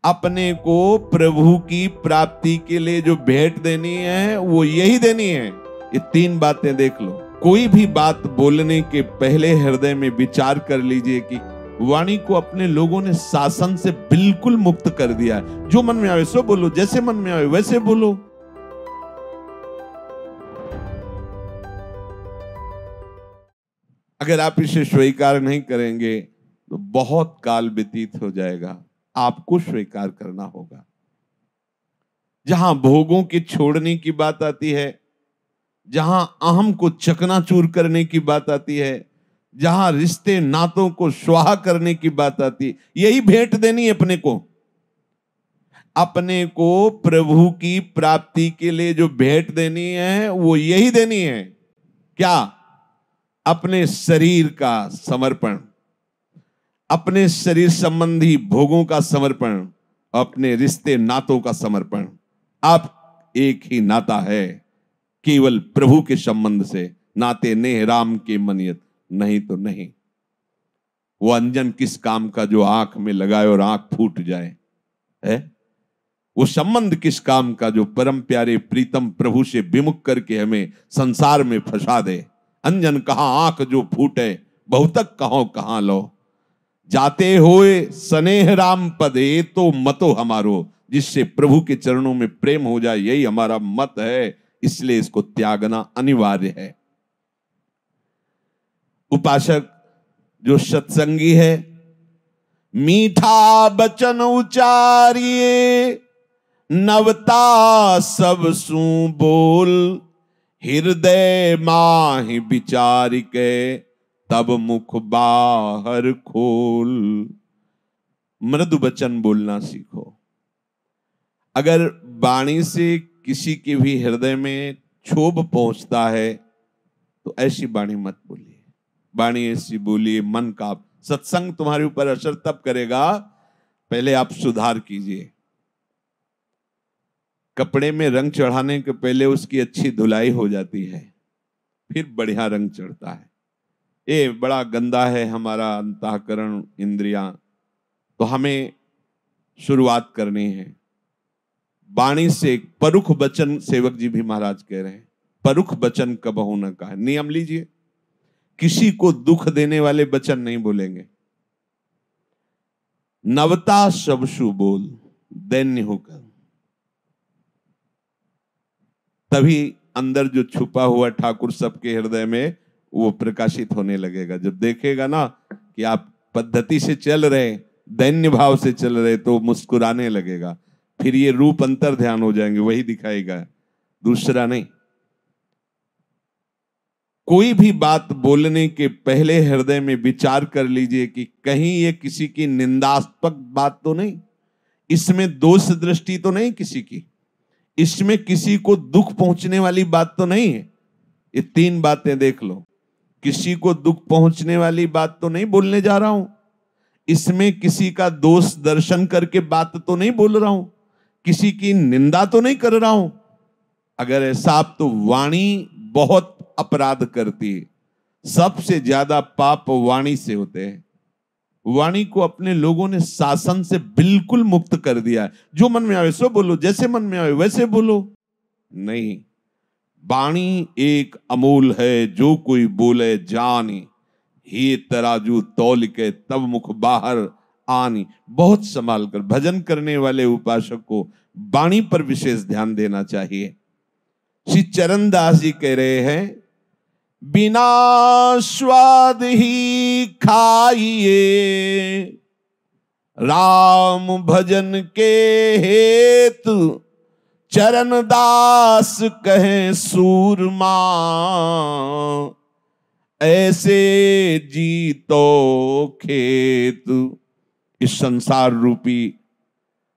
अपने को प्रभु की प्राप्ति के लिए जो भेंट देनी है वो यही देनी है। ये 3 बातें देख लो। कोई भी बात बोलने के पहले हृदय में विचार कर लीजिए कि वाणी को अपने लोगों ने शासन से बिल्कुल मुक्त कर दिया है। जो मन में आवे सो बोलो, जैसे मन में आवे वैसे बोलो। अगर आप इसे स्वीकार नहीं करेंगे तो बहुत काल व्यतीत हो जाएगा। आपको स्वीकार करना होगा। जहां भोगों के छोड़ने की बात आती है, जहां अहम को चकनाचूर करने की बात आती है, जहां रिश्ते नातों को स्वाहा करने की बात आती है, यही भेंट देनी है अपने को। अपने को प्रभु की प्राप्ति के लिए जो भेंट देनी है वो यही देनी है। क्या? अपने शरीर का समर्पण, अपने शरीर संबंधी भोगों का समर्पण, अपने रिश्ते नातों का समर्पण। आप एक ही नाता है, केवल प्रभु के संबंध से। नाते नेह राम के मनियत, नहीं तो नहीं। वो अंजन किस काम का जो आंख में लगाए और आंख फूट जाए है? वो संबंध किस काम का जो परम प्यारे प्रीतम प्रभु से विमुख करके हमें संसार में फंसा दे। अंजन कहां आंख जो फूटे, बहुतक कहो कहां लो। जाते होए स्नेह राम पदे तो मतो हमारो। जिससे प्रभु के चरणों में प्रेम हो जाए, यही हमारा मत है। इसलिए इसको त्यागना अनिवार्य है। उपासक जो सत्संगी है, मीठा बचन उचारिए, नवता सब सू बोल। हृदय माहि विचार के, तब मुख बाहर खोल। मृदु वचन बोलना सीखो। अगर वाणी से किसी के भी हृदय में क्षोभ पहुंचता है तो ऐसी वाणी मत बोलिए। वाणी ऐसी बोलिए मन का। सत्संग तुम्हारे ऊपर असर तब करेगा, पहले आप सुधार कीजिए। कपड़े में रंग चढ़ाने के पहले उसकी अच्छी धुलाई हो जाती है, फिर बढ़िया रंग चढ़ता है। ये बड़ा गंदा है हमारा अंतःकरण, इंद्रियां। तो हमें शुरुआत करनी है वाणी से। परुख वचन, सेवक जी भी महाराज कह रहे हैं, परुख वचन कबहु न कहा। नियम लीजिए, किसी को दुख देने वाले वचन नहीं बोलेंगे। नवता सबसु बोल, दैन्य होकर। तभी अंदर जो छुपा हुआ ठाकुर सबके हृदय में वो प्रकाशित होने लगेगा। जब देखेगा ना कि आप पद्धति से चल रहे, दैन्य भाव से चल रहे, तो मुस्कुराने लगेगा। फिर ये रूप अंतर ध्यान हो जाएंगे, वही दिखाएगा, दूसरा नहीं। कोई भी बात बोलने के पहले हृदय में विचार कर लीजिए कि कहीं ये किसी की निंदास्पद बात तो नहीं, इसमें दोष दृष्टि तो नहीं किसी की, इसमें किसी को दुख पहुंचने वाली बात तो नहीं है। ये 3 बातें देख लो। किसी को दुख पहुंचने वाली बात तो नहीं बोलने जा रहा हूं, इसमें किसी का दोष दर्शन करके बात तो नहीं बोल रहा हूं, किसी की निंदा तो नहीं कर रहा हूं। अगर ऐसा आप, तो वाणी बहुत अपराध करती है। सबसे ज्यादा पाप वाणी से होते हैं। वाणी को अपने लोगों ने शासन से बिल्कुल मुक्त कर दिया है। जो मन में आवे सो बोलो, जैसे मन में आवे वैसे बोलो। नहीं, वाणी एक अमूल है, जो कोई बोले जानी। हे तराजू तौल के, तब मुख बाहर आनी। बहुत संभाल कर। भजन करने वाले उपासक को वाणी पर विशेष ध्यान देना चाहिए। श्री चरणदास जी कह रहे हैं, बिना स्वाद ही खाइए, राम भजन के हेतु। चरणदास कहें सूरमा, ऐसे जीतो खेत। इस संसार रूपी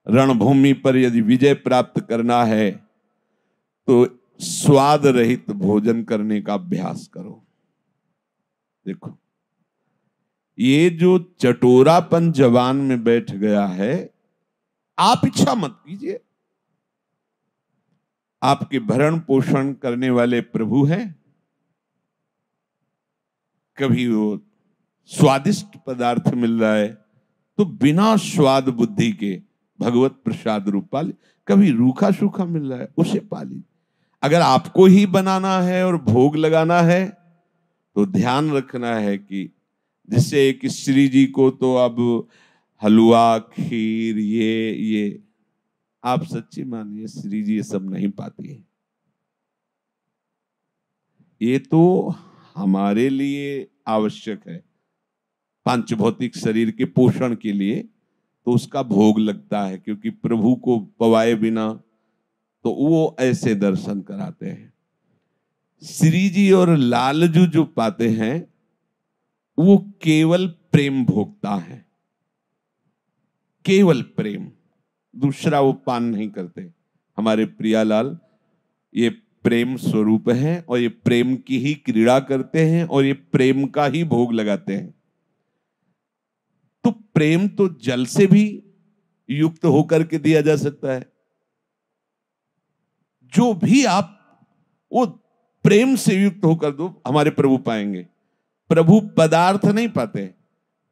रणभूमि पर यदि विजय प्राप्त करना है तो स्वाद रहित भोजन करने का अभ्यास करो। देखो, ये जो चटोरापन जवान में बैठ गया है, आप इच्छा मत कीजिए। आपके भरण पोषण करने वाले प्रभु हैं। कभी वो स्वादिष्ट पदार्थ मिल रहा है तो बिना स्वाद बुद्धि के भगवत प्रसाद रूप पा लीजिए। कभी रूखा सूखा मिल रहा है उसे पा लीजिए। अगर आपको ही बनाना है और भोग लगाना है तो ध्यान रखना है कि जैसे एक श्री जी को तो अब हलवा खीर ये आप सच्ची मानिए श्री जी ये सब नहीं पाती है। ये तो हमारे लिए आवश्यक है पांच भौतिक शरीर के पोषण के लिए, तो उसका भोग लगता है, क्योंकि प्रभु को पवाए बिना तो वो ऐसे दर्शन कराते हैं। श्री जी और लालजू जो पाते हैं वो केवल प्रेम भोगता है, केवल प्रेम, दूसरा वो पान नहीं करते। हमारे प्रियालाल ये प्रेम स्वरूप है और ये प्रेम की ही क्रीड़ा करते हैं और ये प्रेम का ही भोग लगाते हैं। तो प्रेम तो जल से भी युक्त होकर के दिया जा सकता है। जो भी आप वो प्रेम से युक्त होकर दो, हमारे प्रभु पाएंगे। प्रभु पदार्थ नहीं पाते,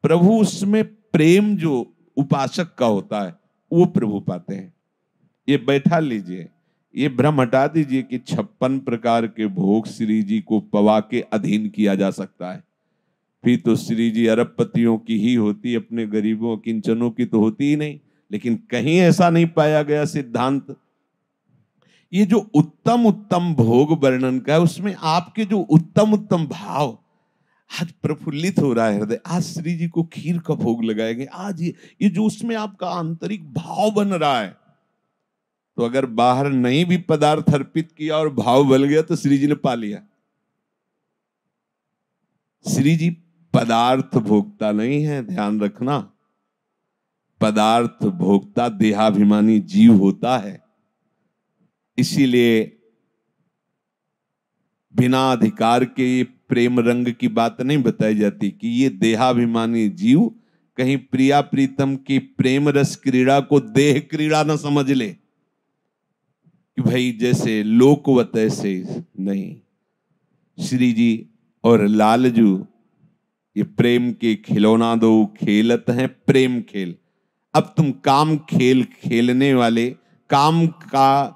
प्रभु उसमें प्रेम जो उपासक का होता है वो प्रभु पाते हैं। ये बैठा लीजिए, ये भ्रम हटा दीजिए कि 56 प्रकार के भोग श्री जी को पवा के अधीन किया जा सकता है। फिर तो श्री जी अरबपतियों की ही होती, अपने गरीबों किंचनों की तो होती ही नहीं। लेकिन कहीं ऐसा नहीं पाया गया सिद्धांत। ये जो उत्तम उत्तम भोग वर्णन का है उसमें आपके जो उत्तम उत्तम भाव, आज प्रफुल्लित हो रहा है हृदय, आज श्री जी को खीर का भोग लगाएंगे, आज ये जो उसमें आपका आंतरिक भाव बन रहा है, तो अगर बाहर नहीं भी पदार्थ अर्पित किया और भाव बल गया तो श्री जी ने पा लिया। श्री जी पदार्थ भोगता नहीं है, ध्यान रखना। पदार्थ भोगता देहाभिमानी जीव होता है। इसीलिए बिना अधिकार के प्रेम रंग की बात नहीं बताई जाती कि ये देहाभिमानी जीव कहीं प्रिया प्रीतम की प्रेम रस क्रीड़ा को देह क्रीड़ा न समझ ले कि भाई जैसे लोकवत ऐसे नहीं। श्री जी और लालजू ये प्रेम के खिलौना दो खेलत हैं प्रेम खेल। अब तुम काम खेल खेलने वाले, काम का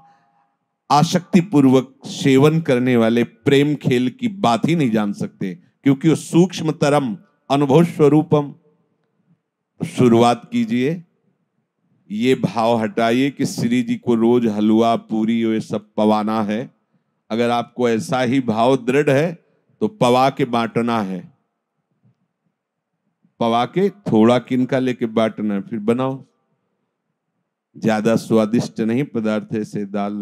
आसक्ति पूर्वक सेवन करने वाले प्रेम खेल की बात ही नहीं जान सकते, क्योंकि वो सूक्ष्मतरम अनुभव स्वरूपम। शुरुआत कीजिए, ये भाव हटाइए कि श्री जी को रोज हलवा पूरी ये सब पवाना है। अगर आपको ऐसा ही भाव दृढ़ है तो पवा के बांटना है, पवा के थोड़ा किनका लेके बांटना है, फिर बनाओ। ज्यादा स्वादिष्ट नहीं पदार्थ से दाल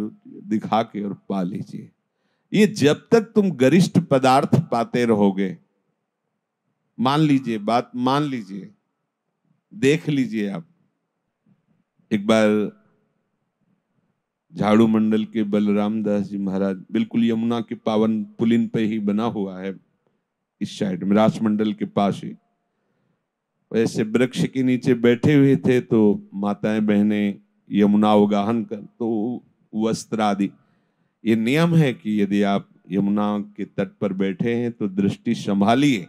दिखा के और पा लीजिए। ये जब तक तुम गरिष्ठ पदार्थ पाते रहोगे, मान लीजिए, बात मान लीजिए, देख लीजिए आप। एक बार झाड़ू मंडल के बलराम दास जी महाराज, बिल्कुल यमुना के पावन पुलिन पे ही बना हुआ है, इस साइड में रास मंडल के पास ही, वैसे वृक्ष के नीचे बैठे हुए थे। तो माताएं बहनें यमुना अवगाहन कर, तो वस्त्र आदि, ये नियम है कि यदि आप यमुना के तट पर बैठे हैं तो दृष्टि संभालिए,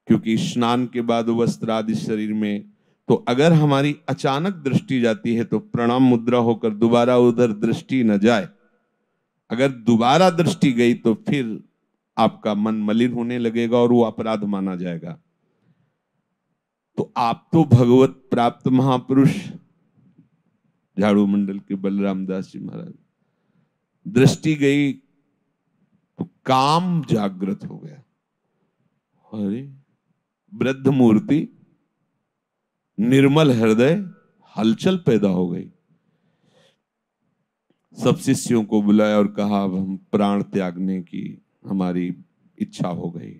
क्योंकि स्नान के बाद वस्त्र आदि शरीर में, तो अगर हमारी अचानक दृष्टि जाती है तो प्रणाम मुद्रा होकर दोबारा उधर दृष्टि न जाए। अगर दोबारा दृष्टि गई तो फिर आपका मन मलिन होने लगेगा और वो अपराध माना जाएगा। तो आप तो भगवत प्राप्त महापुरुष झाड़ू मंडल के बलराम दास जी महाराज, दृष्टि गई तो काम जागृत हो गया। अरे वृद्ध मूर्ति, निर्मल हृदय, हलचल पैदा हो गई। सब शिष्यों को बुलाया और कहा अब हम प्राण त्यागने की हमारी इच्छा हो गई।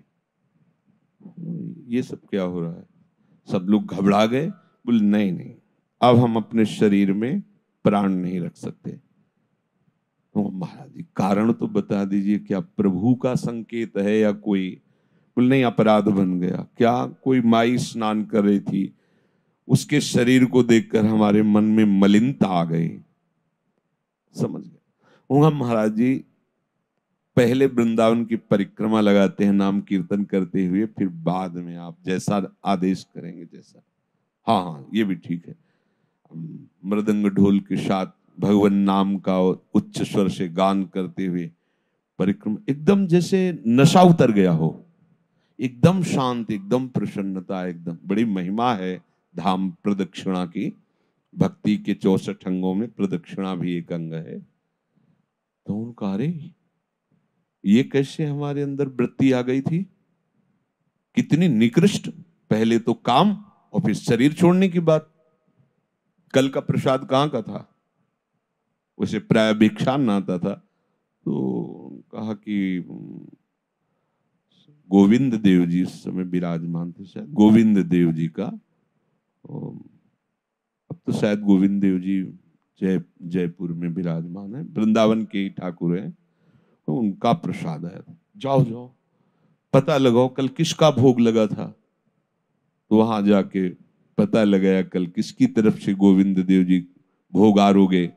ये सब क्या हो रहा है? सब लोग घबरा गए, बोले नहीं नहीं, अब हम अपने शरीर में प्राण नहीं रख सकते। तो महाराज जी कारण तो बता दीजिए, क्या प्रभु का संकेत है या कोई? बोले नहीं, अपराध बन गया। क्या? कोई माई स्नान कर रही थी, उसके शरीर को देखकर हमारे मन में मलिनता आ गई। समझ गए? महाराज जी पहले वृंदावन की परिक्रमा लगाते हैं नाम कीर्तन करते हुए, फिर बाद में आप जैसा आदेश करेंगे, जैसा। हाँ हाँ, ये भी ठीक है। मृदंग ढोल के साथ भगवान नाम का उच्च स्वर से गान करते हुए परिक्रमा, एकदम जैसे नशा उतर गया हो, एकदम शांत, एकदम प्रसन्नता, एकदम बड़ी महिमा है धाम प्रदक्षिणा की। भक्ति के 64 अंगों में प्रदक्षिणा भी एक अंग है। तो उनका अरे ये कैसे हमारे अंदर वृत्ति आ गई थी, कितनी निकृष्ट, पहले तो काम और फिर शरीर छोड़ने की बात। कल का प्रसाद कहाँ का था, उसे प्राय भिक्षान आता था। तो कहा कि गोविंद देव जी उस समय विराजमान थे, शायद गोविंद देव जी का, अब तो शायद गोविंद देव जी जयपुर में विराजमान है, वृंदावन के ही ठाकुर हैं। तो उनका प्रसाद है, जाओ जाओ पता लगाओ कल किसका भोग लगा था। तो वहां जाके पता लगाया कल किसकी तरफ से गोविंद देव जी भोग आरोगे।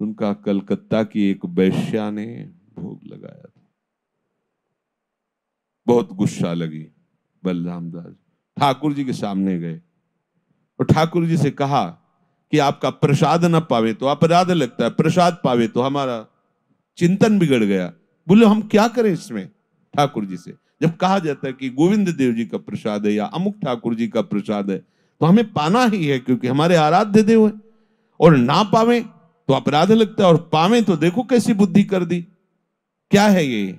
उनका कलकत्ता की एक वैश्या ने भोग लगाया था। बहुत गुस्सा लगी बलराम दास, ठाकुर जी के सामने गए और ठाकुर जी से कहा कि आपका प्रसाद न पावे तो अपराध लगता है, प्रसाद पावे तो हमारा चिंतन बिगड़ गया। बोले हम क्या करें इसमें ठाकुर जी से, जब कहा जाता है कि गोविंद देव जी का प्रसाद है या अमुक ठाकुर जी का प्रसाद है तो हमें पाना ही है क्योंकि हमारे आराध्य देव है, और ना पावे तो अपराध लगता है और पावे तो देखो कैसी बुद्धि कर दी। क्या है ये?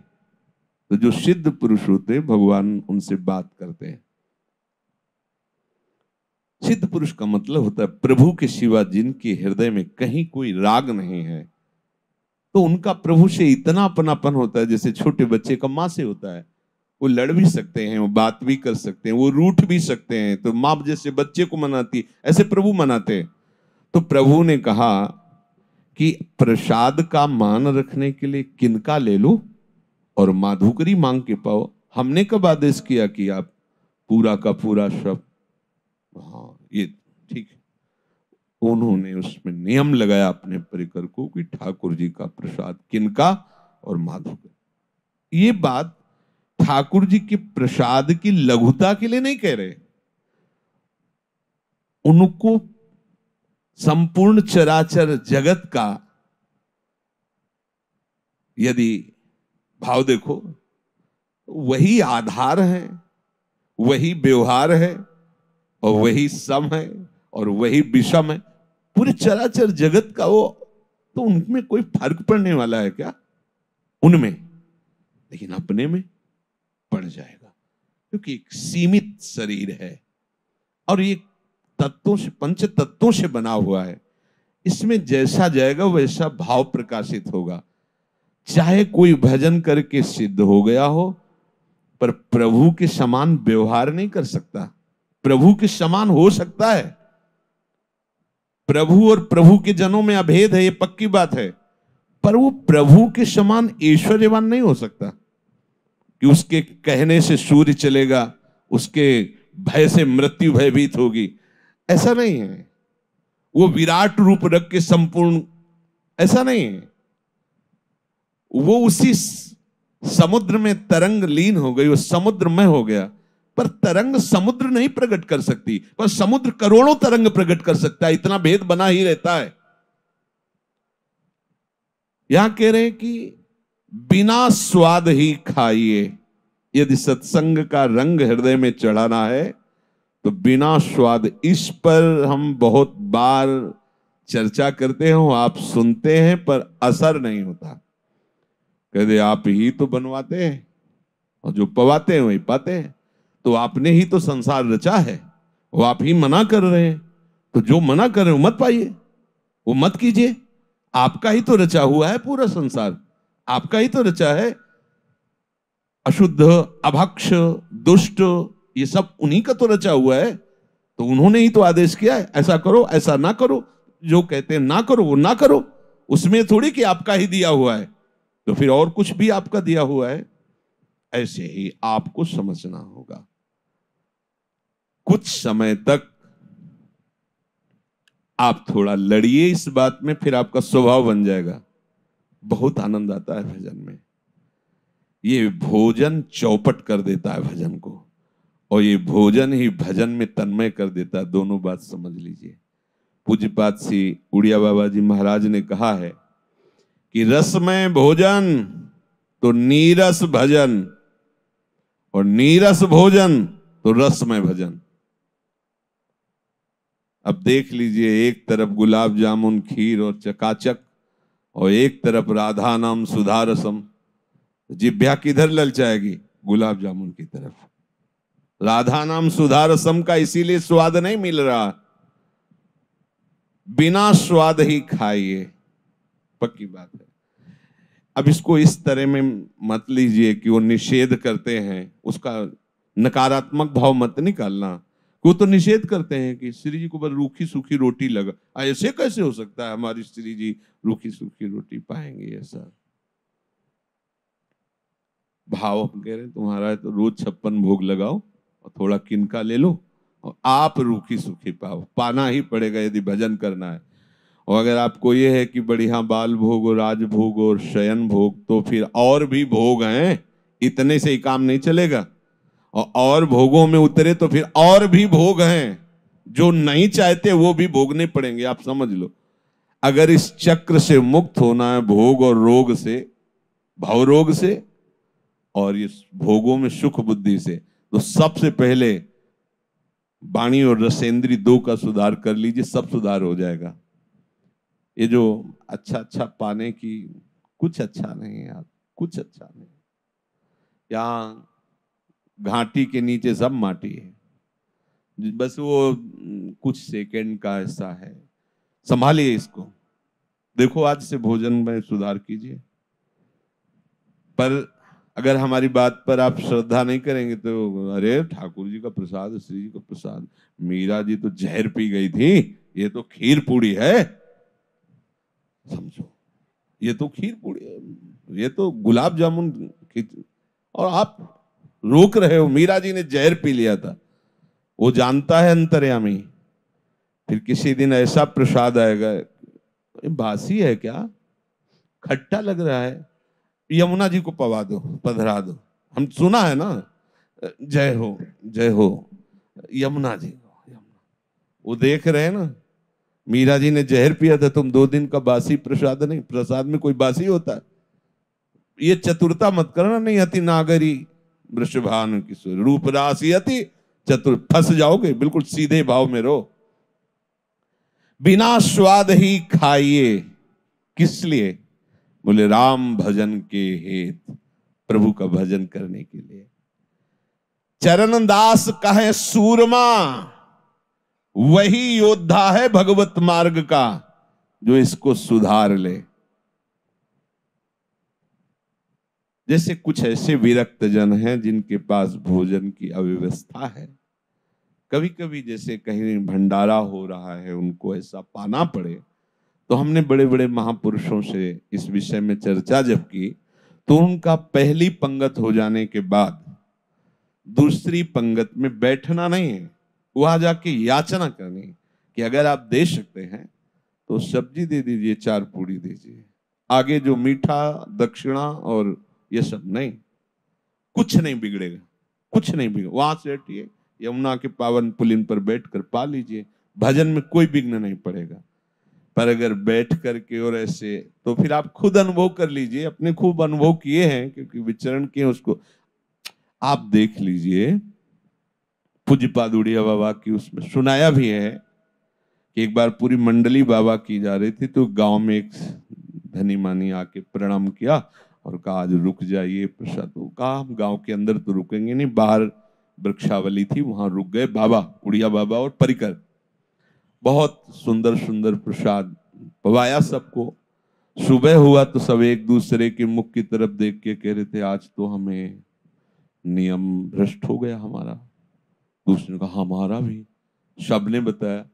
तो जो सिद्ध पुरुष होते हैं भगवान उनसे बात करते हैं। सिद्ध पुरुष का मतलब होता है प्रभु के सिवा जिनके हृदय में कहीं कोई राग नहीं है, तो उनका प्रभु से इतना अपनापन होता है जैसे छोटे बच्चे का माँ से होता है। वो लड़ भी सकते हैं, वो बात भी कर सकते हैं, वो रूठ भी सकते हैं। तो माँ जैसे बच्चे को मनाती ऐसे प्रभु मनाते हैं। तो प्रभु ने कहा कि प्रसाद का मान रखने के लिए किनका ले लो और माधुकरी मांग के पाओ। हमने कब आदेश किया कि आप पूरा का पूरा सब, हाँ ये ठीक है। उन्होंने उसमें नियम लगाया अपने परिकर को कि ठाकुर जी का प्रसाद किनका और माधुकरी। ये बात ठाकुर जी के प्रसाद की लघुता के लिए नहीं कह रहे, उनको संपूर्ण चराचर जगत का यदि भाव देखो, वही आधार है, वही व्यवहार है और वही सम है और वही विषम है। पूरे चराचर जगत का वो, तो उनमें कोई फर्क पड़ने वाला है क्या? उनमें, लेकिन अपने में पड़ जाएगा क्योंकि एक सीमित शरीर है और ये तत्वों से, पंच तत्वों से बना हुआ है। इसमें जैसा जाएगा वैसा भाव प्रकाशित होगा। चाहे कोई भजन करके सिद्ध हो गया हो, पर प्रभु के समान व्यवहार नहीं कर सकता। प्रभु के समान हो सकता है, प्रभु और प्रभु के जनों में अभेद है, ये पक्की बात है, पर वो प्रभु के समान ऐश्वर्यवान नहीं हो सकता कि उसके कहने से सूर्य चलेगा, उसके भय से मृत्यु भयभीत होगी। ऐसा नहीं है। वो विराट रूप रख के संपूर्ण, ऐसा नहीं है। वो उसी समुद्र में तरंग लीन हो गई, वो समुद्र में हो गया, पर तरंग समुद्र नहीं प्रकट कर सकती, पर समुद्र करोड़ों तरंग प्रकट कर सकता है। इतना भेद बना ही रहता है। यहां कह रहे हैं कि बिना स्वाद ही खाइए। यदि सत्संग का रंग हृदय में चढ़ाना है तो बिना स्वाद, इस पर हम बहुत बार चर्चा करते हो, आप सुनते हैं पर असर नहीं होता। कहते आप ही तो बनवाते हैं और जो पवाते हैं वही पाते हैं। तो आपने ही तो संसार रचा है, वो आप ही मना कर रहे हैं, तो जो मना कर रहे हो मत पाइए, वो मत कीजिए। आपका ही तो रचा हुआ है पूरा संसार, आपका ही तो रचा है। अशुद्ध, अभक्ष, दुष्ट, ये सब उन्हीं का तो रचा हुआ है। तो उन्होंने ही तो आदेश किया है, ऐसा करो, ऐसा ना करो। जो कहते हैं ना करो वो ना करो, उसमें थोड़ी कि आपका ही दिया हुआ है, तो फिर और कुछ भी आपका दिया हुआ है। ऐसे ही आपको समझना होगा। कुछ समय तक आप थोड़ा लड़िए इस बात में, फिर आपका स्वभाव बन जाएगा। बहुत आनंद आता है भजन में। ये भोजन चौपट कर देता है भजन को, और ये भोजन ही भजन में तन्मय कर देता है। दोनों बात समझ लीजिए। पूज्यपाद श्री उड़िया बाबा जी महाराज ने कहा है कि रसमय भोजन तो नीरस भजन, और नीरस भोजन तो रसमय भजन। अब देख लीजिए, एक तरफ गुलाब जामुन खीर और चकाचक, और एक तरफ राधा नाम सुधा रसम। जिह्वा किधर ललचाएगी? गुलाब जामुन की तरफ। राधा नाम सुधा रसम का इसीलिए स्वाद नहीं मिल रहा, बिना स्वाद ही खाइए, पक्की बात है। अब इसको इस तरह में मत लीजिए कि वो निषेध करते हैं, उसका नकारात्मक भाव मत निकालना। वो तो निषेध करते हैं कि श्री जी को बस रूखी सूखी रोटी लगा, ऐसे कैसे हो सकता है हमारी श्री जी रूखी सूखी रोटी पाएंगे? ऐसा भाव हम कह रहे हैं तुम्हारा है तो रोज 56 भोग लगाओ और थोड़ा किनका ले लो और आप रूखी सूखी पाओ, पाना ही पड़ेगा यदि भजन करना है। और अगर आपको ये है कि बढ़िया बाल भोग और राज भोग और शयन भोग, तो फिर और भी भोग हैं, इतने से ही काम नहीं चलेगा। और भोगों में उतरे तो फिर और भी भोग हैं जो नहीं चाहते, वो भी भोगने पड़ेंगे। आप समझ लो, अगर इस चक्र से मुक्त होना है, भोग और रोग से, भव रोग से और इस भोगों में सुख बुद्धि से, तो सबसे पहले वाणी और रसेंद्री 2 का सुधार कर लीजिए, सब सुधार हो जाएगा। ये जो अच्छा अच्छा पाने की, कुछ अच्छा नहीं है यार, कुछ अच्छा नहीं। यहाँ घाटी के नीचे सब माटी है, बस वो कुछ सेकंड का ऐसा है। संभालिए इसको। देखो, आज से भोजन में सुधार कीजिए। पर अगर हमारी बात पर आप श्रद्धा नहीं करेंगे तो अरे ठाकुर जी का प्रसाद, श्री जी का प्रसाद, मीरा जी तो जहर पी गई थी, ये तो खीर पूड़ी है। समझो, ये तो खीर पूड़ी है, ये तो गुलाब जामुन, और आप रोक रहे हो। मीरा जी ने जहर पी लिया था, वो जानता है अंतर्यामी। फिर किसी दिन ऐसा प्रसाद आएगा, बासी है क्या, खट्टा लग रहा है, यमुना जी को पवा दो, पधरा दो। हम सुना है ना, जय हो जय हो यमुना जी। वो देख रहे हैं ना, मीरा जी ने जहर पिया था, तुम 2 दिन का बासी प्रसाद नहीं, प्रसाद में कोई बासी होता है? ये चतुरता मत करना, नहीं अति नागरी वृषभानु किशोर रूप राशि अति चतुर, फंस जाओगे। बिल्कुल सीधे भाव में रहो। बिना स्वाद ही खाइए, किस लिए? बोले राम भजन के हेत, प्रभु का भजन करने के लिए। चरण दास कहे सूरमा, वही योद्धा है भगवत मार्ग का, जो इसको सुधार ले। जैसे कुछ ऐसे विरक्त जन हैं जिनके पास भोजन की अव्यवस्था है, कभी कभी जैसे कहीं भंडारा हो रहा है, उनको ऐसा पाना पड़े, तो हमने बड़े बड़े महापुरुषों से इस विषय में चर्चा जब की, तो उनका पहली पंगत हो जाने के बाद दूसरी पंगत में बैठना नहीं है, वहां जाके याचना करनी कि अगर आप दे सकते हैं तो सब्जी दे दीजिए, 4 पूड़ी दीजिए, आगे जो मीठा दक्षिणा और ये सब नहीं, कुछ नहीं बिगड़ेगा, कुछ नहीं बिगड़ेगा। वहां से हटिए, यमुना के पावन पुलिन पर बैठकर पा लीजिए, भजन में कोई विघ्न नहीं पड़ेगा। पर अगर बैठ करके और ऐसे, तो फिर आप खुद अनुभव कर लीजिए, अपने खूब अनुभव किए हैं क्योंकि विचरण किए, उसको आप देख लीजिए। पूज्यपाद उड़िया बाबा की उसमें सुनाया भी है कि एक बार पूरी मंडली बाबा की जा रही थी, तो गांव में एक धनी मानी आके प्रणाम किया और कहा आज रुक जाइए प्रसाद। तो कहा हम गांव के अंदर तो रुकेंगे नहीं, बाहर वृक्षावली थी, वहां रुक गए। बाबा उड़िया बाबा और परिकर, बहुत सुंदर सुंदर प्रसाद पवाया सबको। सुबह हुआ तो सब एक दूसरे के मुख की तरफ देख के कह रहे थे आज तो हमें नियम भ्रष्ट हो गया हमारा। दूसरे ने कहा हमारा भी, सबने बताया।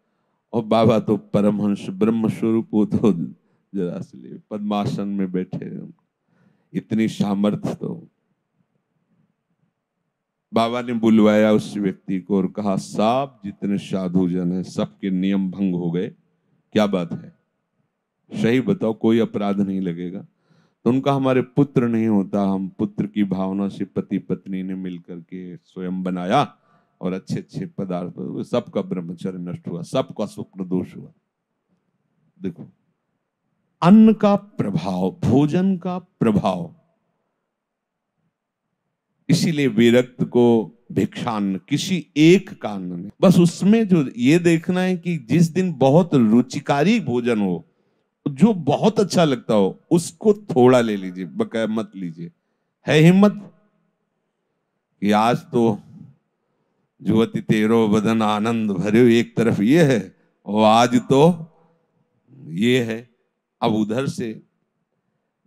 और बाबा तो परमहंस ब्रह्म स्वरूप, वो तो जरा से पद्मासन में बैठे, इतनी सामर्थ्य। तो बाबा ने बुलवाया उस व्यक्ति को और कहा साहब जितने साधु जन हैं सबके नियम भंग हो गए, क्या बात है, सही बताओ, कोई अपराध नहीं लगेगा? तो उनका हमारे पुत्र नहीं होता, हम पुत्र की भावना से पति पत्नी ने मिलकर के स्वयं बनाया और अच्छे अच्छे पदार्थ, सबका ब्रह्मचर्य नष्ट हुआ, सबका स्वप्न दोष हुआ। देखो, अन्न का प्रभाव, भोजन का प्रभाव, इसीलिए विरक्त को भिक्षान्न, किसी एक का अन्न नहीं। बस उसमें जो ये देखना है कि जिस दिन बहुत रुचिकारी भोजन हो, जो बहुत अच्छा लगता हो, उसको थोड़ा ले लीजिए, बकाया मत लीजिए। है हिम्मत कि आज तो जुवति तेरो बदन आनंद भरे, एक तरफ ये है और आज तो ये है। अब उधर से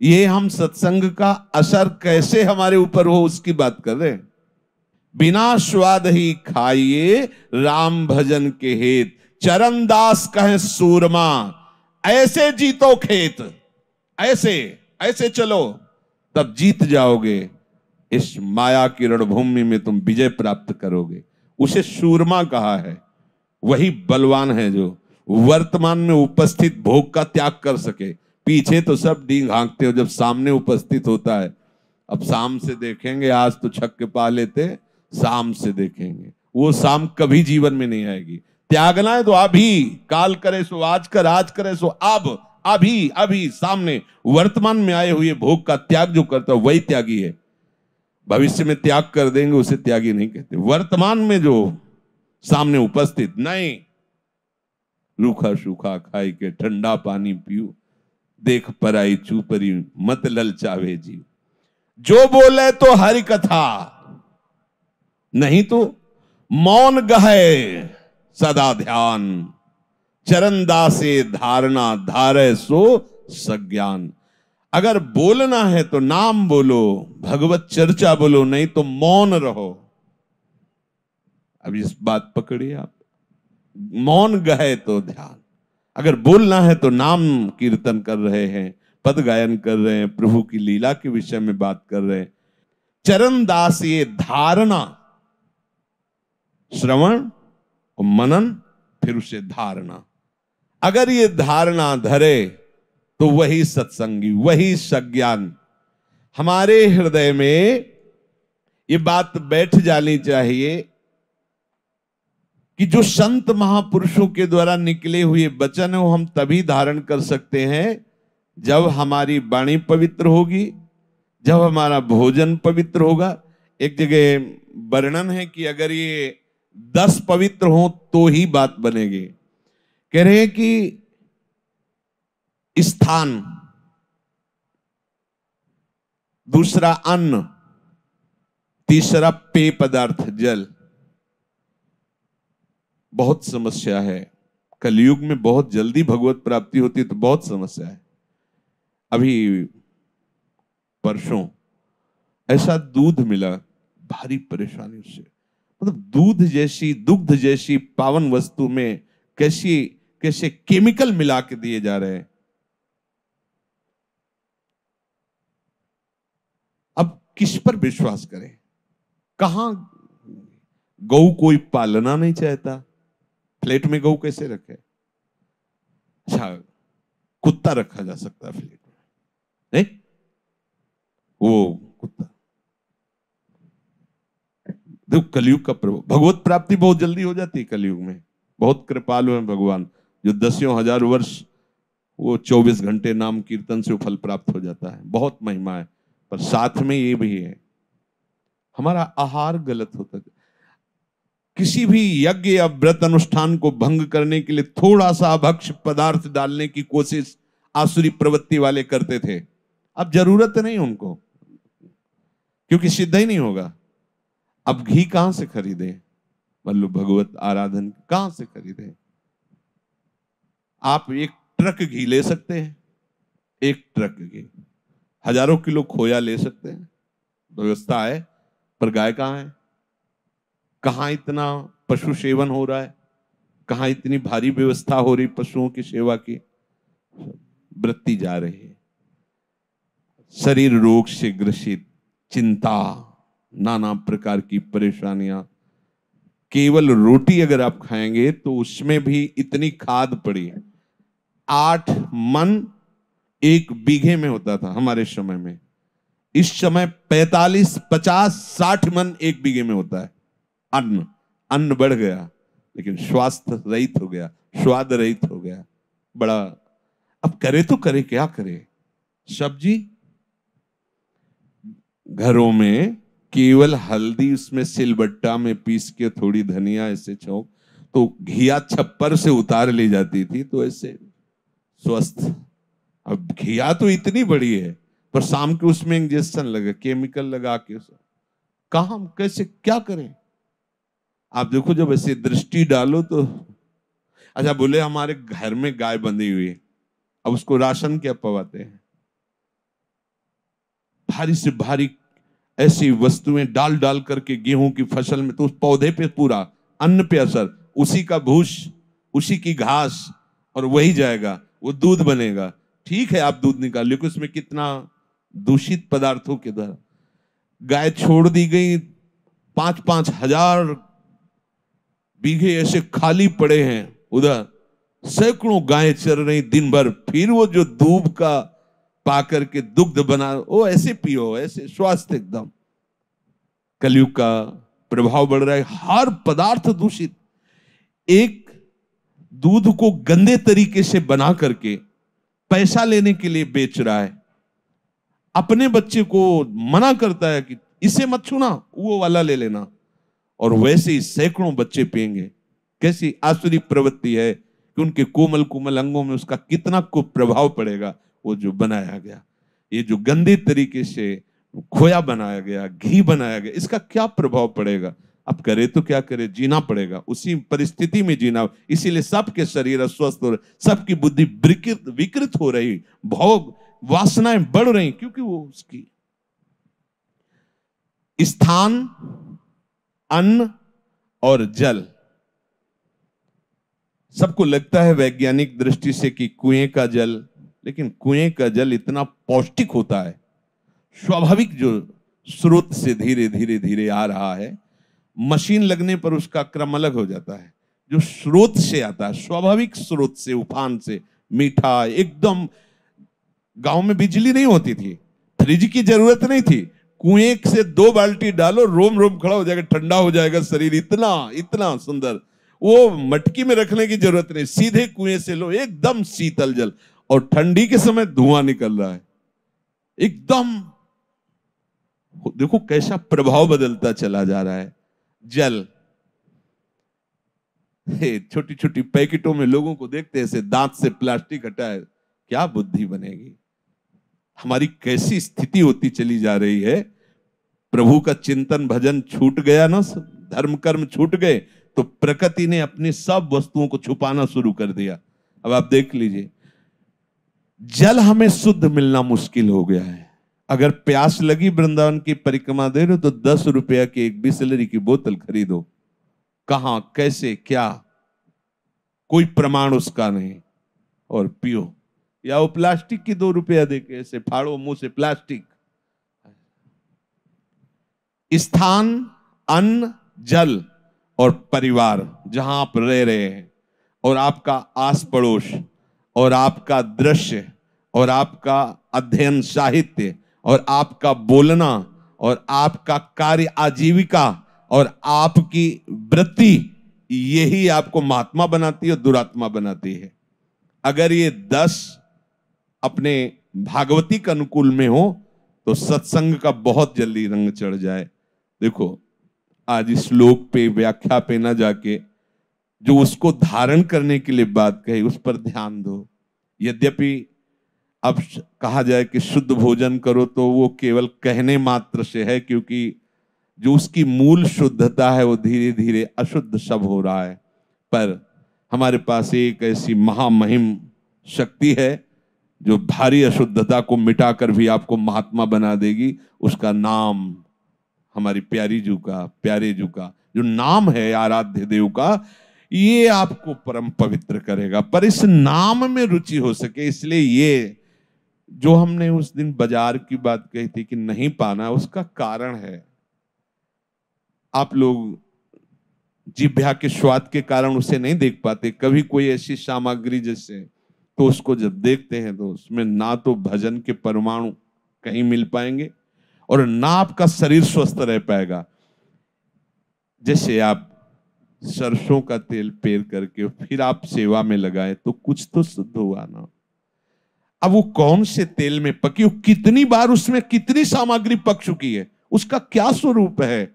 ये हम सत्संग का असर कैसे हमारे ऊपर हो उसकी बात कर रहे हैं। बिना स्वाद ही खाइए राम भजन के हेत, चरणदास कहे सूरमा, ऐसे जीतो खेत। ऐसे ऐसे चलो, तब जीत जाओगे। इस माया की रणभूमि में तुम विजय प्राप्त करोगे। उसे सूरमा कहा है। वही बलवान है जो वर्तमान में उपस्थित भोग का त्याग कर सके। पीछे तो सब डींग हाँकते हो, जब सामने उपस्थित होता है, अब शाम से देखेंगे, आज तो छक्के पा लेते, शाम से देखेंगे, वो शाम कभी जीवन में नहीं आएगी। त्यागना है तो अभी, काल करे सो आज कर, आज करे सो अब, अभी अभी सामने वर्तमान में आए हुए भोग का त्याग जो करता है वही त्यागी है। भविष्य में त्याग कर देंगे उसे त्यागी नहीं कहते। वर्तमान में जो सामने उपस्थित, नहीं, रूखा सूखा खाई के ठंडा पानी पियो, देख पराई चूपरी मत ललचावे जीव। जो बोले तो हरि कथा, नहीं तो मौन गहे सदा ध्यान, चरण दासे धारणा धारे सो सज्ञान। अगर बोलना है तो नाम बोलो, भगवत चर्चा बोलो, नहीं तो मौन रहो। अब इस बात पकड़िए आप, मौन गए तो ध्यान। अगर बोलना है तो नाम कीर्तन कर रहे हैं, पद गायन कर रहे हैं, प्रभु की लीला के विषय में बात कर रहे हैं। चरण दास ये धारणा, श्रवण और मनन, फिर उसे धारणा। अगर ये धारणा धरे तो वही सत्संगी, वही सज्ञान। हमारे हृदय में ये बात बैठ जानी चाहिए कि जो संत महापुरुषों के द्वारा निकले हुए वचन है वो हम तभी धारण कर सकते हैं जब हमारी वाणी पवित्र होगी, जब हमारा भोजन पवित्र होगा। एक जगह वर्णन है कि अगर ये 10 पवित्र हो तो ही बात बनेगी। कह रहे हैं कि स्थान, दूसरा अन्न, तीसरा पेय पदार्थ जल। बहुत समस्या है कलयुग में, बहुत जल्दी भगवत प्राप्ति होती है तो बहुत समस्या है। अभी परसों ऐसा दूध मिला, भारी परेशानी उससे। मतलब दूध जैसी, दुग्ध जैसी पावन वस्तु में कैसे केमिकल मिला के दिए जा रहे हैं। अब किस पर विश्वास करें? कहां? गौ कोई पालना नहीं चाहता, फ्लैट में गौ कैसे रखे? अच्छा, कुत्ता रखा जा सकता है फ्लैट में, नहीं? वो कुत्ता, देखो कलयुग का प्रभाव। भगवत प्राप्ति बहुत जल्दी हो जाती है कलयुग में। बहुत कृपालु है भगवान, जो 10,000 वर्ष वो 24 घंटे नाम कीर्तन से फल प्राप्त हो जाता है। बहुत महिमा है, पर साथ में ये भी है हमारा आहार गलत होता है। किसी भी यज्ञ या व्रत अनुष्ठान को भंग करने के लिए थोड़ा सा अभक्ष पदार्थ डालने की कोशिश आसुरी प्रवृत्ति वाले करते थे। अब जरूरत नहीं उनको, क्योंकि सिद्ध ही नहीं होगा। अब घी कहां से खरीदे? मतलब भगवत आराधन कहां से खरीदे? आप एक ट्रक घी ले सकते हैं, एक ट्रक घी। हजारों किलो खोया ले सकते हैं, व्यवस्था है, पर गाय कहां है? कहां इतना पशु सेवन हो रहा है? कहां इतनी भारी व्यवस्था हो रही पशुओं की सेवा की? वृत्ति जा रही है। शरीर रोग से ग्रसित, चिंता, नाना प्रकार की परेशानियां। केवल रोटी अगर आप खाएंगे तो उसमें भी इतनी खाद पड़ी है। 8 मन 1 बीघे में होता था हमारे समय में। इस समय 45, 50, 60 मन 1 बीघे में होता है। अन्न बढ़ गया, लेकिन स्वास्थ्य रहित हो गया, स्वाद रहित हो गया। बड़ा अब करे तो करे क्या करे। सब्जी घरों में केवल हल्दी उसमें सिलबट्टा में पीस के थोड़ी धनिया ऐसे छौंक, तो घिया छप्पर से उतार ली जाती थी तो ऐसे स्वस्थ। अब घिया तो इतनी बड़ी है पर शाम के उसमें इंजेक्शन लगा, केमिकल लगा के कहा हम कैसे क्या करें। आप देखो जब ऐसे दृष्टि डालो तो अच्छा बोले हमारे घर में गाय बंधी हुई है, अब उसको राशन क्या पवाते हैं, भारी से भारी ऐसी वस्तुएं डाल डाल करके गेहूं की फसल में, तो उस पौधे पे पूरा अन्न पे असर, उसी का भूस उसी की घास और वही जाएगा, वो दूध बनेगा। ठीक है आप दूध निकाल, लेकिन उसमें कितना दूषित पदार्थों के द्वारा गाय छोड़ दी गई। 5-5 हजार बीघे ऐसे खाली पड़े हैं, उधर सैकड़ों गायें चर रही दिन भर, फिर वो जो दूध का पा करके दुग्ध बना वो ऐसे पियो, ऐसे स्वास्थ्य एकदम। कलयुग का प्रभाव बढ़ रहा है, हर पदार्थ दूषित। एक दूध को गंदे तरीके से बना करके पैसा लेने के लिए बेच रहा है, अपने बच्चे को मना करता है कि इसे मत छूना, वो वाला ले लेना, और वैसे ही सैकड़ों बच्चे पिएंगे। कैसी आसुरी प्रवृत्ति है कि उनके कोमल कोमल अंगों में उसका कितना कुप्रभाव पड़ेगा। वो जो बनाया गया, ये जो गंदे तरीके से खोया बनाया गया, घी बनाया गया, इसका क्या प्रभाव पड़ेगा। अब करे तो क्या करे, जीना पड़ेगा, उसी परिस्थिति में जीना। इसीलिए सबके शरीर अस्वस्थ हो रहे, सबकी बुद्धि विकृत हो रही, भोग वासनाएं बढ़ रही, क्योंकि वो उसकी स्थान, अन्न और जल। सबको लगता है वैज्ञानिक दृष्टि से कि कुएं का जल, लेकिन कुएं का जल इतना पौष्टिक होता है, स्वाभाविक जो स्रोत से धीरे धीरे धीरे आ रहा है, मशीन लगने पर उसका क्रम अलग हो जाता है। जो स्रोत से आता है, स्वाभाविक स्रोत से, उफान से, मीठा एकदम। गांव में बिजली नहीं होती थी, फ्रिज की जरूरत नहीं थी, कुएं से 2 बाल्टी डालो, रोम रोम खड़ा हो जाएगा, ठंडा हो जाएगा शरीर, इतना इतना सुंदर। वो मटकी में रखने की जरूरत नहीं, सीधे कुएं से लो, एकदम शीतल जल। और ठंडी के समय धुआं निकल रहा है एकदम। देखो कैसा प्रभाव बदलता चला जा रहा है। जल छोटी छोटी पैकेटों में लोगों को देखते हैं, ऐसे दांत से प्लास्टिक हटाए, क्या बुद्धि बनेगी। हमारी कैसी स्थिति होती चली जा रही है। प्रभु का चिंतन भजन छूट गया ना, धर्म कर्म छूट गए, तो प्रकृति ने अपनी सब वस्तुओं को छुपाना शुरू कर दिया। अब आप देख लीजिए, जल हमें शुद्ध मिलना मुश्किल हो गया है। अगर प्यास लगी, वृंदावन की परिक्रमा दे रहे हो तो 10 रुपया की एक बिसलरी की बोतल खरीदो। कहां, कैसे, क्या, कोई प्रमाण उसका नहीं, और पियो। या वो प्लास्टिक की 2 रुपया देके ऐसे फाड़ो मुंह से प्लास्टिक। स्थान, अन्न, जल और परिवार, जहां आप रह रहे हैं, और आपका आस पड़ोस, और आपका दृश्य, और आपका अध्ययन साहित्य, और आपका बोलना, और आपका कार्य आजीविका, और आपकी वृत्ति, यही आपको महात्मा बनाती है और दुरात्मा बनाती है। अगर ये 10 अपने भागवती के अनुकूल में हो तो सत्संग का बहुत जल्दी रंग चढ़ जाए। देखो आज इस श्लोक पे, व्याख्या पे ना जाके, जो उसको धारण करने के लिए बात कही उस पर ध्यान दो। यद्यपि अब कहा जाए कि शुद्ध भोजन करो, तो वो केवल कहने मात्र से है, क्योंकि जो उसकी मूल शुद्धता है वो धीरे धीरे अशुद्ध सब हो रहा है। पर हमारे पास एक ऐसी महामहिम शक्ति है जो भारी अशुद्धता को मिटाकर भी आपको महात्मा बना देगी। उसका नाम हमारी प्यारी जू का, प्यारे जू का जो नाम है आराध्य देव का, ये आपको परम पवित्र करेगा। पर इस नाम में रुचि हो सके, इसलिए ये जो हमने उस दिन बाजार की बात कही थी कि नहीं पाना, उसका कारण है आप लोग जिह्वा के स्वाद के कारण उसे नहीं देख पाते। कभी कोई ऐसी सामग्री जैसे, तो उसको जब देखते हैं तो उसमें ना तो भजन के परमाणु कहीं मिल पाएंगे और ना आपका शरीर स्वस्थ रह पाएगा। जैसे आप सरसों का तेल पेर करके फिर आप सेवा में लगाए तो कुछ तो शुद्ध हुआ ना। अब वो कौन से तेल में पकी, वो कितनी बार उसमें कितनी सामग्री पक चुकी है, उसका क्या स्वरूप है।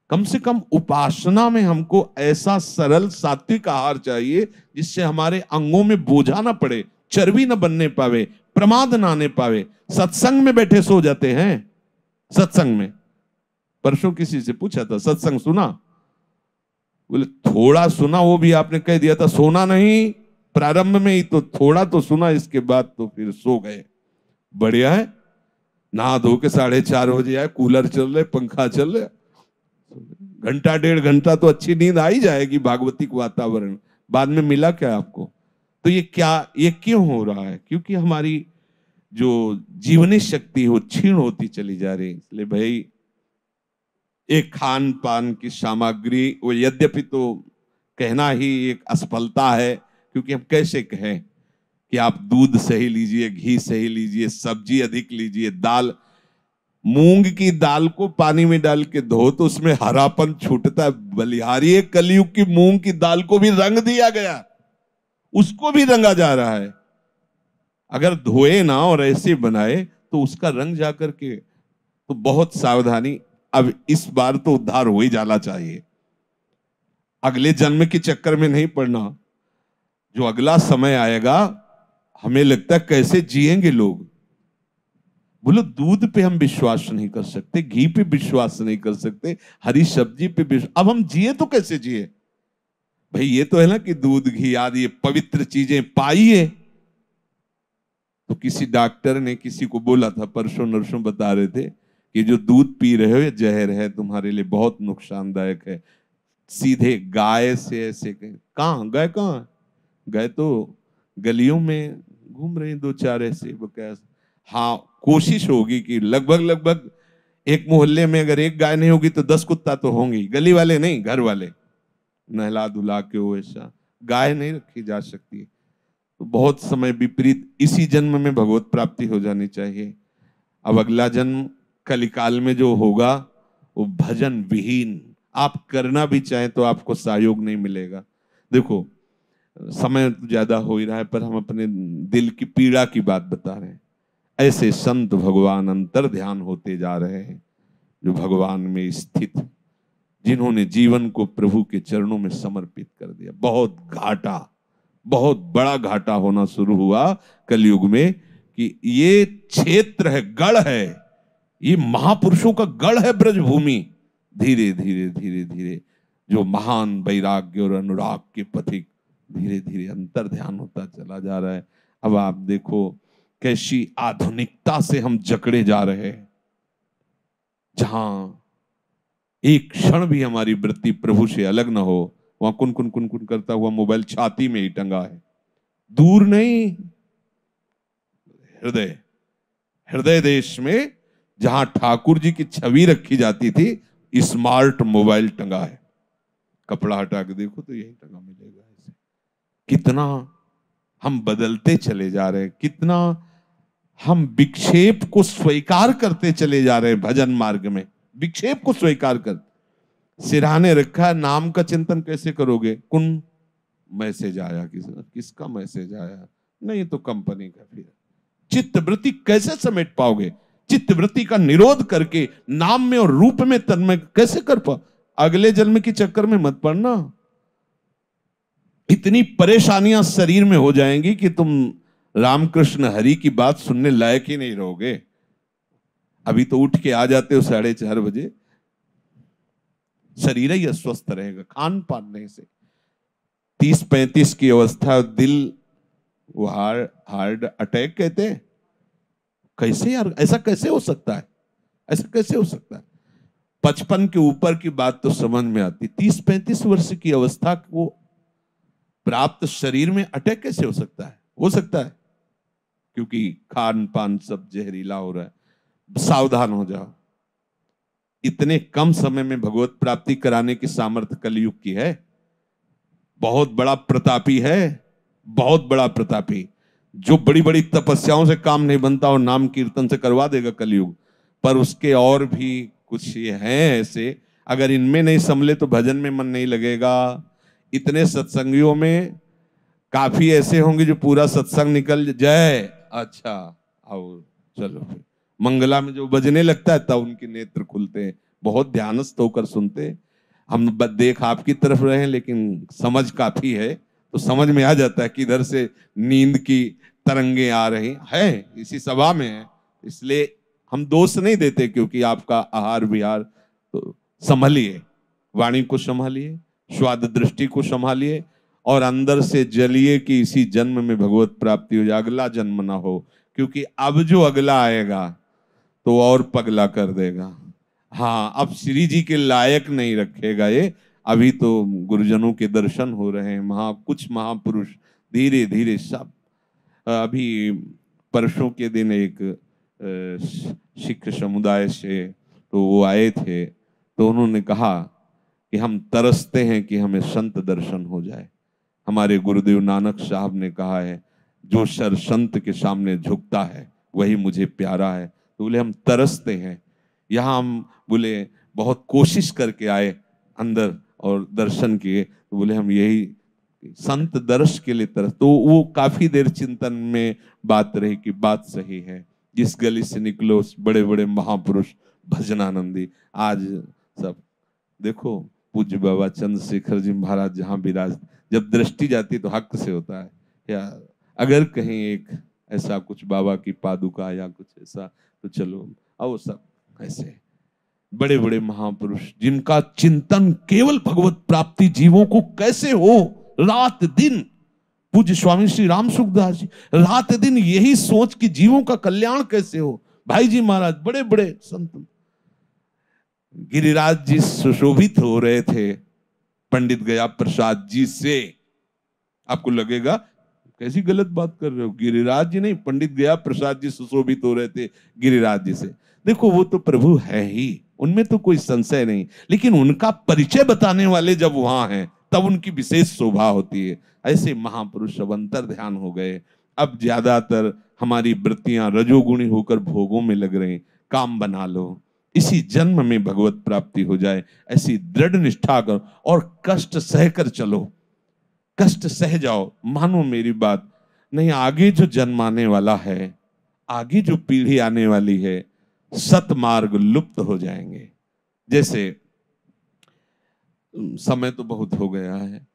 कम से कम उपासना में हमको ऐसा सरल सात्विक आहार चाहिए जिससे हमारे अंगों में बोझा ना पड़े, चर्बी ना बनने पावे, प्रमाद ना आने पावे। सत्संग में बैठे सो जाते हैं। सत्संग में परसों किसी से पूछा था, सत्संग सुना? बोले थोड़ा सुना, वो भी आपने कह दिया था सोना नहीं, प्रारंभ में ही तो थोड़ा तो सुना, इसके बाद तो फिर सो गए। बढ़िया है, नहा धो के 4:30 बजे आए, कूलर चल रहे, पंखा चल रहे, घंटा 1.5 घंटा तो अच्छी नींद आ ही जाएगी, भागवतिक वातावरण। बाद में मिला क्या आपको? तो ये क्या, ये क्यों हो रहा है? क्योंकि हमारी जो जीवनी शक्ति वो क्षीण होती चली जा रही है। इसलिए भाई एक खान पान की सामग्री, वो यद्यपि तो कहना ही एक असफलता है, क्योंकि हम कैसे कहें कि आप दूध सही लीजिए, घी सही लीजिए, सब्जी अधिक लीजिए, दाल, मूंग की दाल को पानी में डाल के धो तो उसमें हरापन छूटता है। बलिहारी कलयुग की मूंग की दाल को भी रंग दिया गया, उसको भी रंगा जा रहा है। अगर धोए ना और ऐसे बनाए तो उसका रंग जाकर के, तो बहुत सावधानी। अब इस बार तो उद्धार हो ही जाना चाहिए, अगले जन्म के चक्कर में नहीं पड़ना। जो अगला समय आएगा, हमें लगता है कैसे जिएंगे लोग। बोलो दूध पे हम विश्वास नहीं कर सकते, घी पे विश्वास नहीं कर सकते, हरी सब्जी पे विश्वास, अब हम जिए तो कैसे जिए भाई? ये तो है ना कि दूध घी आदि ये पवित्र चीजें पाइए। तो किसी डॉक्टर ने किसी को बोला था, परसों नरसों बता रहे थे कि जो दूध पी रहे हो ये जहर है, तुम्हारे लिए बहुत नुकसानदायक है। सीधे गाय से ऐसे कहाँ गाय, कहाँ गाय तो गलियों में घूम रही 2-4 ऐसे बकैस। हाँ, कोशिश होगी कि लगभग लगभग एक मोहल्ले में अगर एक गाय नहीं होगी तो 10 कुत्ता तो होंगी, गली वाले नहीं, घर वाले नहला धुला के वो ऐसा गाय नहीं रखी जा सकती। तो बहुत समय विपरीत, इसी जन्म में भगवत प्राप्ति हो जानी चाहिए। अब अगला जन्म कलिकाल में जो होगा वो भजन विहीन, आप करना भी चाहें तो आपको सहयोग नहीं मिलेगा। देखो समय तो ज्यादा हो ही रहा है, पर हम अपने दिल की पीड़ा की बात बता रहे हैं। ऐसे संत भगवान अंतर ध्यान होते जा रहे हैं, जो भगवान में स्थित, जिन्होंने जीवन को प्रभु के चरणों में समर्पित कर दिया। बहुत घाटा, बहुत बड़ा घाटा होना शुरू हुआ कलयुग में कि ये क्षेत्र है, गढ़ है, ये महापुरुषों का गढ़ है ब्रजभूमि। धीरे धीरे धीरे धीरे जो महान वैराग्य और अनुराग के पथिक, धीरे धीरे अंतर ध्यान होता चला जा रहा है। अब आप देखो कैसी आधुनिकता से हम जकड़े जा रहे हैं, जहां एक क्षण भी हमारी वृत्ति प्रभु से अलग ना हो, वहां कुन कुन कुन कुन करता हुआ मोबाइल छाती में ही टंगा है। दूर नहीं, हृदय, हृदय देश में जहां ठाकुर जी की छवि रखी जाती थी, स्मार्ट मोबाइल टंगा है। कपड़ा हटा के देखो तो यही टंगा मिलेगा। ऐसे कितना हम बदलते चले जा रहे हैं, कितना हम विक्षेप को स्वीकार करते चले जा रहे हैं। भजन मार्ग में विक्षेप को स्वीकार कर, सिरहाने रखा है, नाम का चिंतन कैसे करोगे? कुन मैसेज आया, किसका मैसेज आया? नहीं तो कंपनी का। फिर चित्तवृत्ति कैसे समेट पाओगे? चित्तवृत्ति का निरोध करके नाम में और रूप में तन्मय कैसे कर पाओ? अगले जन्म के चक्कर में मत पड़ना। इतनी परेशानियां शरीर में हो जाएंगी कि तुम रामकृष्ण हरि की बात सुनने लायक ही नहीं रहोगे। अभी तो उठ के आ जाते हो 4:30 बजे, शरीर ही अस्वस्थ रहेगा खान पान नहीं से। 30-35 की अवस्था, दिल वो हार्ट अटैक कहते हैं। कैसे यार, ऐसा कैसे हो सकता है? ऐसा कैसे हो सकता है? 55 के ऊपर की बात तो समझ में आती, 30-35 वर्ष की अवस्था को प्राप्त शरीर में अटैक कैसे हो सकता है? हो सकता है क्योंकि खान पान सब जहरीला हो रहा है। सावधान हो जाओ। इतने कम समय में भगवत प्राप्ति कराने की सामर्थ्य कलयुग की है। बहुत बड़ा प्रतापी है, बहुत बड़ा प्रतापी, जो बड़ी बड़ी तपस्याओं से काम नहीं बनता और नाम कीर्तन से करवा देगा कलयुग। पर उसके और भी कुछ ये हैं ऐसे, अगर इनमें नहीं संभले तो भजन में मन नहीं लगेगा। इतने सत्संगियों में काफी ऐसे होंगे जो पूरा सत्संग निकल जय अच्छा आओ चलो फिर मंगला में जो बजने लगता है तब उनके नेत्र खुलते हैं, बहुत ध्यानस्थ होकर सुनते हैं। हम देख आपकी तरफ रहे हैं लेकिन समझ काफी है, तो समझ में आ जाता है कि इधर से नींद की तरंगे आ रही है, इसी सभा में है। इसलिए हम दोष नहीं देते, क्योंकि आपका आहार विहार तो संभलिए, वाणी को संभालिए, स्वाद दृष्टि को संभालिए, और अंदर से जलिए कि इसी जन्म में भगवत प्राप्ति हो जाए, अगला जन्म ना हो, क्योंकि अब जो अगला आएगा तो और पगला कर देगा। हाँ, अब श्री जी के लायक नहीं रखेगा ये। अभी तो गुरुजनों के दर्शन हो रहे हैं, कुछ महापुरुष धीरे धीरे सब। अभी परसों के दिन एक सिख समुदाय से तो वो आए थे, तो उन्होंने कहा कि हम तरसते हैं कि हमें संत दर्शन हो जाए। हमारे गुरुदेव नानक साहब ने कहा है, जो सर संत के सामने झुकता है वही मुझे प्यारा है। तो बोले हम तरसते हैं। यहाँ हम बोले बहुत कोशिश करके आए अंदर और दर्शन किए, तो बोले हम यही संत दर्श के लिए तरस। तो वो काफी देर चिंतन में बात रही कि बात सही है, जिस गली से निकलो बड़े बड़े महापुरुष भजनानंदी, आज सब देखो पूज्य बाबा चंद्रशेखर जी महाराज जहाँ विराज, जब दृष्टि जाती तो हक से होता है, या अगर कहीं एक ऐसा कुछ बाबा की पादुका या कुछ ऐसा, तो चलो आओ सब ऐसे बड़े बड़े महापुरुष जिनका चिंतन केवल भगवत प्राप्ति जीवों को कैसे हो, रात दिन। पूज्य स्वामी श्री राम सुखदास जी रात दिन यही सोच कि जीवों का कल्याण कैसे हो। भाई जी महाराज बड़े बड़े संत, गिरिराज जी सुशोभित हो रहे थे पंडित गया प्रसाद जी से। आपको लगेगा कैसी गलत बात कर रहे हो, गिरिराज जी नहीं, पंडित गया प्रसाद जी सुशोभित हो रहे थे गिरिराज जी से। देखो वो तो प्रभु है ही, उनमें तो कोई संशय नहीं, लेकिन उनका परिचय बताने वाले जब वहां हैं तब उनकी विशेष शोभा होती है। ऐसे महापुरुष सब अंतर ध्यान हो गए। अब ज्यादातर हमारी वृत्तियां रजोगुणी होकर भोगों में लग रही। काम बना लो, इसी जन्म में भगवत प्राप्ति हो जाए, ऐसी दृढ़ निष्ठा करो और कष्ट सहकर चलो, कष्ट सह जाओ। मानो मेरी बात, नहीं आगे जो जन्म आने वाला है, आगे जो पीढ़ी आने वाली है, सतमार्ग लुप्त हो जाएंगे। जैसे समय तो बहुत हो गया है,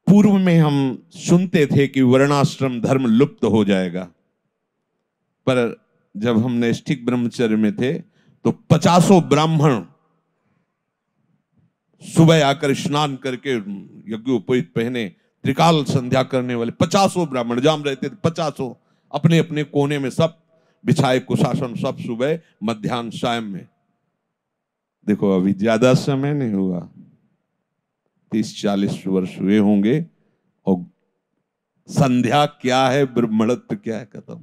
पूर्व में हम सुनते थे कि वर्णाश्रम धर्म लुप्त हो जाएगा, पर जब हम नैष्ठिक ब्रह्मचर्य में थे तो 50 ब्राह्मण सुबह आकर स्नान करके यज्ञोपवीत पहने त्रिकाल संध्या करने वाले 50 ब्राह्मण जाम रहते थे। 50 अपने अपने कोने में सब बिछाए कुशासन, सब सुबह मध्याह्न सायं में। देखो अभी ज्यादा समय नहीं हुआ, 30-40 वर्ष हुए होंगे, और संध्या क्या है, ब्रह्मणत्व क्या है, खत्म।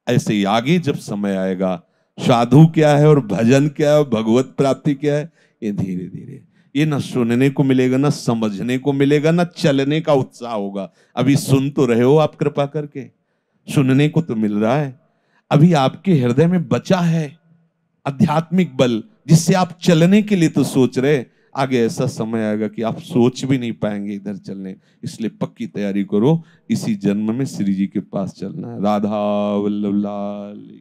ऐसे ही आगे जब समय आएगा, साधु क्या है और भजन क्या है और भगवत प्राप्ति क्या है, ये धीरे धीरे ये न सुनने को मिलेगा, न समझने को मिलेगा, न चलने का उत्साह होगा। अभी सुन तो रहे हो आप, कृपा करके सुनने को तो मिल रहा है। अभी आपके हृदय में बचा है आध्यात्मिक बल, जिससे आप चलने के लिए तो सोच रहे। आगे ऐसा समय आएगा कि आप सोच भी नहीं पाएंगे इधर चलने। इसलिए पक्की तैयारी करो, इसी जन्म में श्री जी के पास चलना है। राधा वल्लभ लाल।